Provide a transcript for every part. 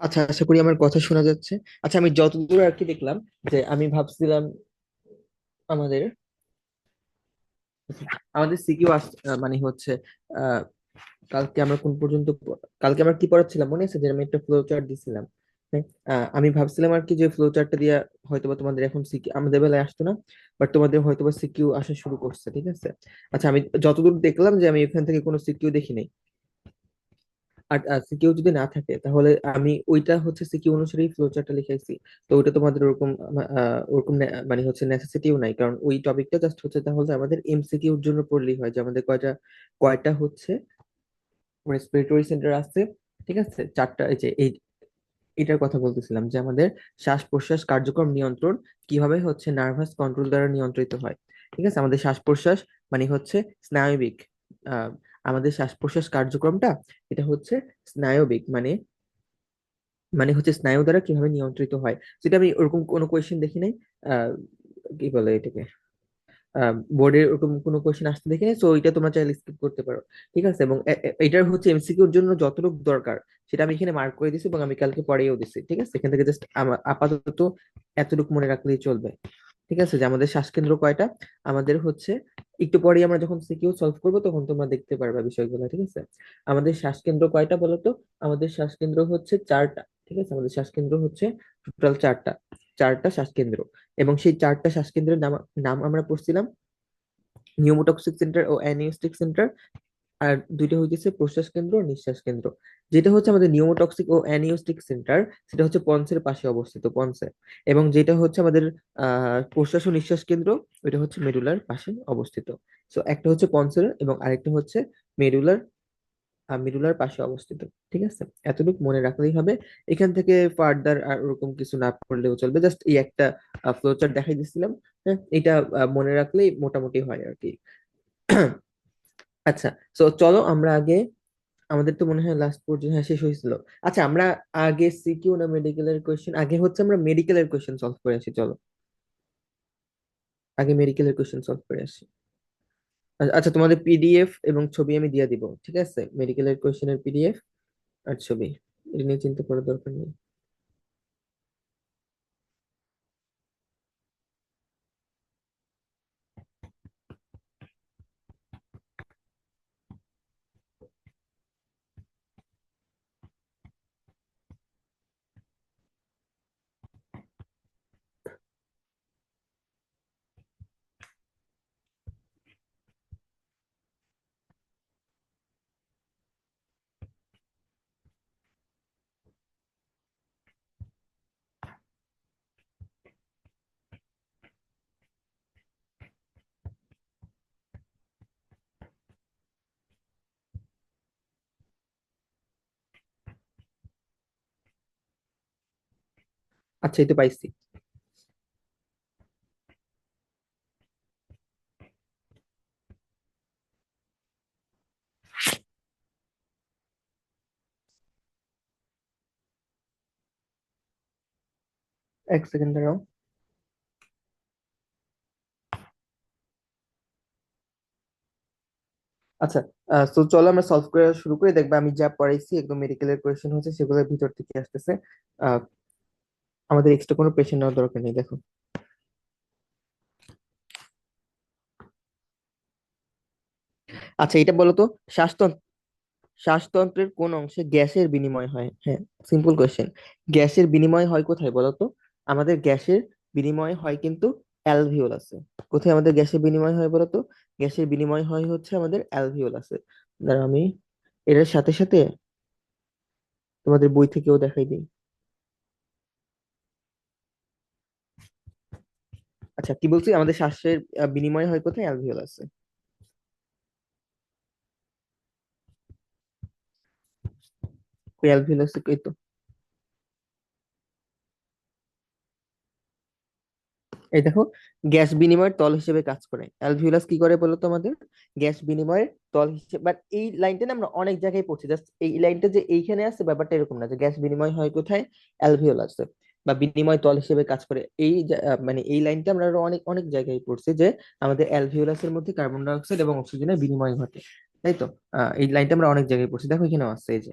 আচ্ছা, আশা করি আমার কথা শোনা যাচ্ছে। আচ্ছা, আমি যতদূর আর কি দেখলাম, যে আমি ভাবছিলাম আমাদের আমাদের সিকিউ মানে হচ্ছে আহ কালকে আমরা কোন পর্যন্ত কালকে আমরা কি পড়াচ্ছিলাম মনে আছে, যে আমি একটা ফ্লো চার্ট দিছিলাম। হ্যাঁ, আমি ভাবছিলাম আর কি যে ফ্লো চার্টটা দিয়ে হয়তোবা তোমাদের এখন সিকিউ আমাদের বেলায় আসতো না, বাট তোমাদের হয়তোবা সিকিউ আসা শুরু করছে, ঠিক আছে। আচ্ছা, আমি যতদূর দেখলাম যে আমি এখান থেকে কোনো সিকিউ দেখি নাই। আর সিকিউ যদি না থাকে তাহলে আমি ওইটা হচ্ছে সিকিউ অনুসারেই ফ্লোচার্টটা লিখাইছি। তো ওইটা তোমাদের ওরকম ওরকম মানে হচ্ছে নেসেসিটিও নাই, কারণ ওই টপিকটা জাস্ট হচ্ছে তাহলে আমাদের এমসিকিউর জন্য পড়লেই হয়, যে আমাদের কয়টা কয়টা হচ্ছে রেসপিরেটরি সেন্টার আছে। ঠিক আছে, চারটা। এই যে এটার কথা বলতেছিলাম, যে আমাদের শ্বাস প্রশ্বাস কার্যক্রম নিয়ন্ত্রণ কিভাবে হচ্ছে নার্ভাস কন্ট্রোল দ্বারা নিয়ন্ত্রিত হয়। ঠিক আছে, আমাদের শ্বাস প্রশ্বাস মানে হচ্ছে স্নায়বিক। আহ আমাদের শ্বাস প্রশ্বাস কার্যক্রমটা এটা হচ্ছে স্নায়বিক, মানে মানে হচ্ছে স্নায়ু দ্বারা কিভাবে নিয়ন্ত্রিত হয়। যেটা আমি ওরকম কোনো কোয়েশ্চেন দেখি নাই। আহ কি বলে এটাকে, বোর্ডে ওরকম কোনো কোয়েশ্চেন আসতে দেখিনি, সো এটা তোমরা চাইলে স্কিপ করতে পারো। ঠিক আছে, এবং এটার হচ্ছে এমসিকিউর জন্য যতটুকু দরকার সেটা আমি এখানে মার্ক করে দিছি, এবং আমি কালকে পড়েও দিছি। ঠিক আছে, এখান থেকে জাস্ট আপাতত এতটুকু মনে রাখলেই চলবে। ঠিক আছে, যে আমাদের শ্বাসকেন্দ্র কয়টা, আমাদের হচ্ছে একটু পরেই আমরা যখন সিকিউ সলভ করবো তখন তোমরা দেখতে পারবে বিষয়গুলো। ঠিক আছে, আমাদের শ্বাসকেন্দ্র কয়টা বলো তো? আমাদের শ্বাসকেন্দ্র হচ্ছে চারটা। ঠিক আছে, আমাদের শ্বাসকেন্দ্র হচ্ছে টোটাল চারটা, চারটা শ্বাসকেন্দ্র। এবং সেই চারটা শ্বাসকেন্দ্রের নাম নাম আমরা পড়ছিলাম নিউমোটক্সিক সেন্টার ও অ্যানিউস্টিক সেন্টার। আর দুইটা হইতেছে প্রশ্বাস কেন্দ্র ও নিঃশ্বাস কেন্দ্র। যেটা হচ্ছে আমাদের নিউমোটক্সিক ও অ্যানিউস্টিক সেন্টার, সেটা হচ্ছে পন্সের পাশে অবস্থিত, পন্সে। এবং যেটা হচ্ছে আমাদের প্রশ্বাস ও নিঃশ্বাস কেন্দ্র, ওইটা হচ্ছে মেডুলার পাশে অবস্থিত। সো একটা হচ্ছে পন্সের এবং আরেকটা হচ্ছে মেডুলার, মিডুলার পাশে অবস্থিত। ঠিক আছে, এতটুকু মনে রাখলেই হবে। এখান থেকে ফার্দার আর ওরকম কিছু না পড়লেও চলবে, জাস্ট এই একটা ফ্লোচার্ট দেখাই দিছিলাম। হ্যাঁ, এটা মনে রাখলেই মোটামুটি হয় আর কি। আচ্ছা, তো চলো আমরা আগে, আমাদের তো মনে হয় লাস্ট পর্যন্ত হ্যাঁ শেষ হয়েছিল। আচ্ছা, আমরা আগে সিকিউ না মেডিকেলের কোশ্চেন, আগে হচ্ছে আমরা মেডিকেলের কোশ্চেন সলভ করে আসি, চলো আগে মেডিকেলের কোশ্চেন সলভ করে আসি। আচ্ছা, তোমাদের পিডিএফ এবং ছবি আমি দিয়ে দিব, ঠিক আছে, মেডিকেলের কোশ্চেনের পিডিএফ আর ছবি, এটা নিয়ে চিন্তা করার দরকার নেই। আচ্ছা, এই তো পাইছি। এক সেকেন্ড দাঁড়াও। আচ্ছা, তো চলো আমরা সলভ করা শুরু করে দেখবে, আমি যা পড়াইছি একদম মেডিকেলের কোশ্চেন হচ্ছে সেগুলোর ভিতর থেকে আসতেছে। আহ আমাদের এক্সট্রা কোনো পেশেন্ট নেওয়ার দরকার নেই, দেখো। আচ্ছা, এটা বলো তো, শ্বাসতন্ত্র শ্বাসতন্ত্রের কোন অংশে গ্যাসের বিনিময় হয়? হ্যাঁ, সিম্পল কোয়েশ্চেন। গ্যাসের বিনিময় হয় কোথায় বলো তো? আমাদের গ্যাসের বিনিময় হয় কিন্তু অ্যালভিওলাসে। কোথায় আমাদের গ্যাসের বিনিময় হয় বলো তো? গ্যাসের বিনিময় হয় হচ্ছে আমাদের অ্যালভিওলাসে। দাঁড়াও, আমি এটার সাথে সাথে তোমাদের বই থেকেও দেখাই দিই। আচ্ছা, কি বলছি, আমাদের শ্বাসের বিনিময় হয় কোথায়? অ্যালভিওলাসে। ওই অ্যালভিওলাসে এই তো। এই দেখো, গ্যাস বিনিময়ের তল হিসেবে কাজ করে অ্যালভিউলাস। কি করে বলো তো আমাদের? গ্যাস বিনিময়ের তল হিসেবে। বাট এই লাইনটা না আমরা অনেক জায়গায় পড়ছি, জাস্ট এই লাইনটা যে এইখানে আছে ব্যাপারটা এরকম না, যে গ্যাস বিনিময় হয় কোথায়? অ্যালভিওলাসে, বা বিনিময় তল হিসেবে কাজ করে। মানে এই লাইনটা আমরা আরো অনেক অনেক জায়গায় পড়ছি, যে আমাদের অ্যালভিওলাসের মধ্যে কার্বন ডাই অক্সাইড এবং অক্সিজেনের বিনিময় ঘটে। তাই তো, এই লাইনটা আমরা অনেক জায়গায় পড়ছি, দেখো এখানেও আছে, এই যে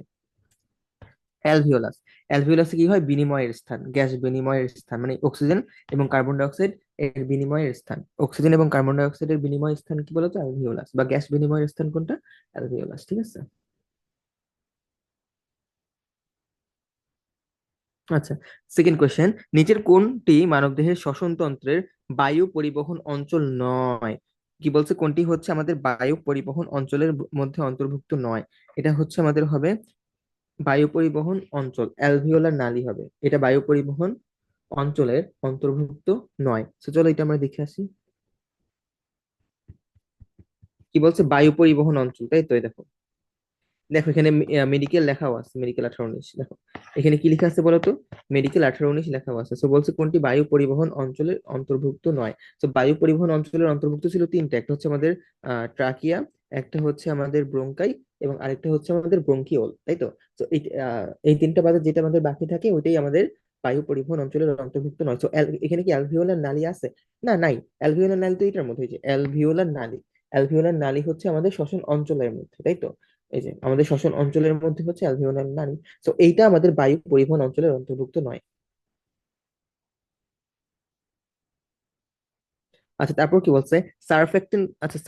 অ্যালভিওলাস। অ্যালভিওলাসে কি হয়, বিনিময়ের স্থান, গ্যাস বিনিময়ের স্থান, মানে অক্সিজেন এবং কার্বন ডাই অক্সাইড এর বিনিময়ের স্থান, অক্সিজেন এবং কার্বন ডাই অক্সাইডের বিনিময় স্থান কি বলতো, অ্যালভিওলাস, বা গ্যাস বিনিময়ের স্থান কোনটা, অ্যালভিওলাস, ঠিক আছে। আচ্ছা, সেকেন্ড কোশ্চেন, নিচের কোনটি মানবদেহের শ্বসন তন্ত্রের বায়ু পরিবহন অঞ্চল নয়? কি বলছে, কোনটি হচ্ছে আমাদের বায়ু পরিবহন অঞ্চলের মধ্যে অন্তর্ভুক্ত নয়? এটা হচ্ছে আমাদের হবে বায়ু পরিবহন অঞ্চল, অ্যালভিওলার নালী হবে, এটা বায়ু পরিবহন অঞ্চলের অন্তর্ভুক্ত নয়। তো চলো এটা আমরা দেখে আসি। কি বলছে, বায়ু পরিবহন অঞ্চল, তাই তো, এই দেখো, দেখো এখানে মেডিকেল লেখাও আছে, মেডিকেল 18-19, দেখো এখানে কি লেখা আছে বলতো, মেডিকেল 18-19 লেখাও আছে। তো বলছে কোনটি বায়ু পরিবহন অঞ্চলের অন্তর্ভুক্ত নয়। তো বায়ু পরিবহন অঞ্চলের অন্তর্ভুক্ত ছিল তিনটা, একটা হচ্ছে আমাদের ট্রাকিয়া, একটা হচ্ছে আমাদের ব্রোঙ্কাই, এবং আরেকটা হচ্ছে আমাদের ব্রঙ্কিওল, তাই তো। তো এই তিনটা বাদে যেটা আমাদের বাকি থাকে ওইটাই আমাদের বায়ু পরিবহন অঞ্চলের অন্তর্ভুক্ত নয়। তো এখানে কি অ্যালভিওলার নালী আছে? না, নাই। অ্যালভিওলার নালী তো এটার মধ্যে, যে অ্যালভিওলার নালী, অ্যালভিওলার নালী হচ্ছে আমাদের শ্বসন অঞ্চলের মধ্যে, তাই তো। এই যে আমাদের শ্বসন অঞ্চলের মধ্যে হচ্ছে অ্যালভিওলার নালী। তো এইটা আমাদের বায়ু পরিবহন অঞ্চলের অন্তর্ভুক্ত নয়। আচ্ছা, তারপর কি বলছে, সারফেক্টেন্ট, আচ্ছা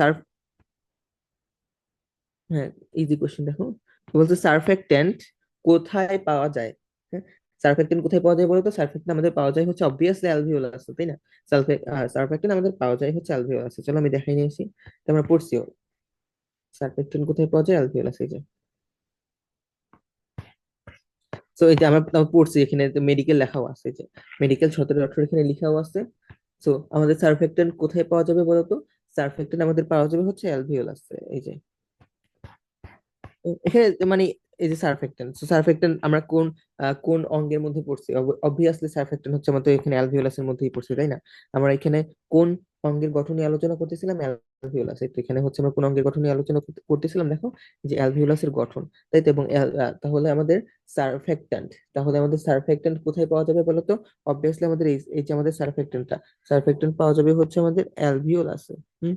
হ্যাঁ, ইজি কোশ্চেন, দেখো কি বলছে, সারফেক্টেন্ট কোথায় পাওয়া যায়? হ্যাঁ, সারফেক্টেন্ট কোথায় পাওয়া যায় বলতো, সারফেক্টেন্ট আমাদের পাওয়া যায় হচ্ছে অবভিয়াসলি অ্যালভিওলাসে, তাই না। সারফেক্টেন্ট আমাদের পাওয়া যায় হচ্ছে অ্যালভিওলাসে, চলো আমি দেখাই নিয়ে আসি। তো আমরা পড়ছিও, সারফেক্টেন্ট কোথায় পাওয়া যায়, অ্যালভিওলাসে, এই যে। তো এই যে আমরা পড়ছি এখানে মেডিকেল লেখাও আছে, যে মেডিকেল 17-18 এখানে লেখাও আছে। তো আমাদের সারফেক্টেন্ট কোথায় পাওয়া যাবে বলতো, সারফেক্টেন্ট আমাদের পাওয়া যাবে হচ্ছে অ্যালভিওলাসে, এই যে। এখানে মানে এই যে সারফেক্টেন্ট, সারফেক্টেন্ট আমরা কোন অঙ্গের মধ্যে পড়ছি, অবভিয়াসলি সারফেক্টেন্ট হচ্ছে আমাদের এখানে অ্যালভিওলাসের মধ্যেই পড়ছি, তাই না। আমরা এখানে কোন অঙ্গের গঠন নিয়ে আলোচনা করতেছিলাম, অ্যালভিওলাস। তো এখানে হচ্ছে আমরা কোন অঙ্গের গঠন নিয়ে আলোচনা করতেছিলাম, দেখো যে অ্যালভিওলাসের গঠন, তাই তো। এবং তাহলে আমাদের সারফেক্টেন্ট, কোথায় পাওয়া যাবে বলতো, অবভিয়াসলি আমাদের এই যে আমাদের সারফেক্টেন্ট পাওয়া যাবে হচ্ছে আমাদের অ্যালভিওলাসে। হুম,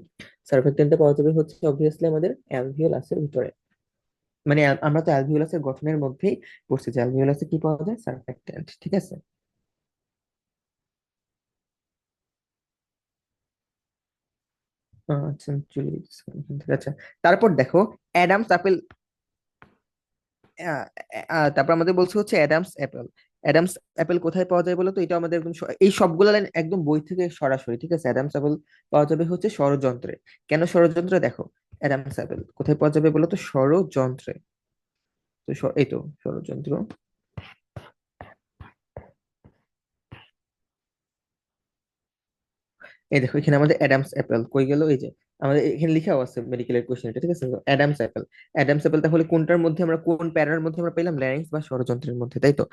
সারফেক্টেন্টটা পাওয়া যাবে হচ্ছে অবভিয়াসলি আমাদের অ্যালভিওলাসের ভিতরে। মানে আমরা তো অ্যালভিওলাসের গঠনের মধ্যেই পড়ছি, যে অ্যালভিওলাসে কি পাওয়া যায়, সারফেক্ট্যান্ট, ঠিক আছে। আচ্ছা, চলে যাচ্ছি এখান থেকে। আচ্ছা, তারপর দেখো, অ্যাডামস আপেল, তারপর আমাদের বলছে হচ্ছে অ্যাডামস অ্যাপেল। অ্যাডামস অ্যাপেল কোথায় পাওয়া যায় বলো তো, এটা আমাদের একদম এই সবগুলো লাইন একদম বই থেকে সরাসরি, ঠিক আছে। অ্যাডামস অ্যাপেল পাওয়া যাবে হচ্ছে ষড়যন্ত্রে। কেন ষড়যন্ত্রে, দেখো অ্যাডামস অ্যাপেল কোথায় পাওয়া যাবে বলো তো, ষড়যন্ত্রে। তো এই তো ষড়যন্ত্র। এই দেখো এখানে আমাদের অ্যাডামস অ্যাপেল কই গেল, এই যে আমাদের এখানে লেখাও আছে মেডিকেলের কোশ্চেন, ঠিক আছে। অ্যাডামস অ্যাপেল, অ্যাডামস অ্যাপেল তাহলে কোনটার মধ্যে আমরা, কোন প্যারার মধ্যে আমরা পেলাম, ল্যারিংস বা ষড়যন্ত্রের মধ্যে, তাই তো।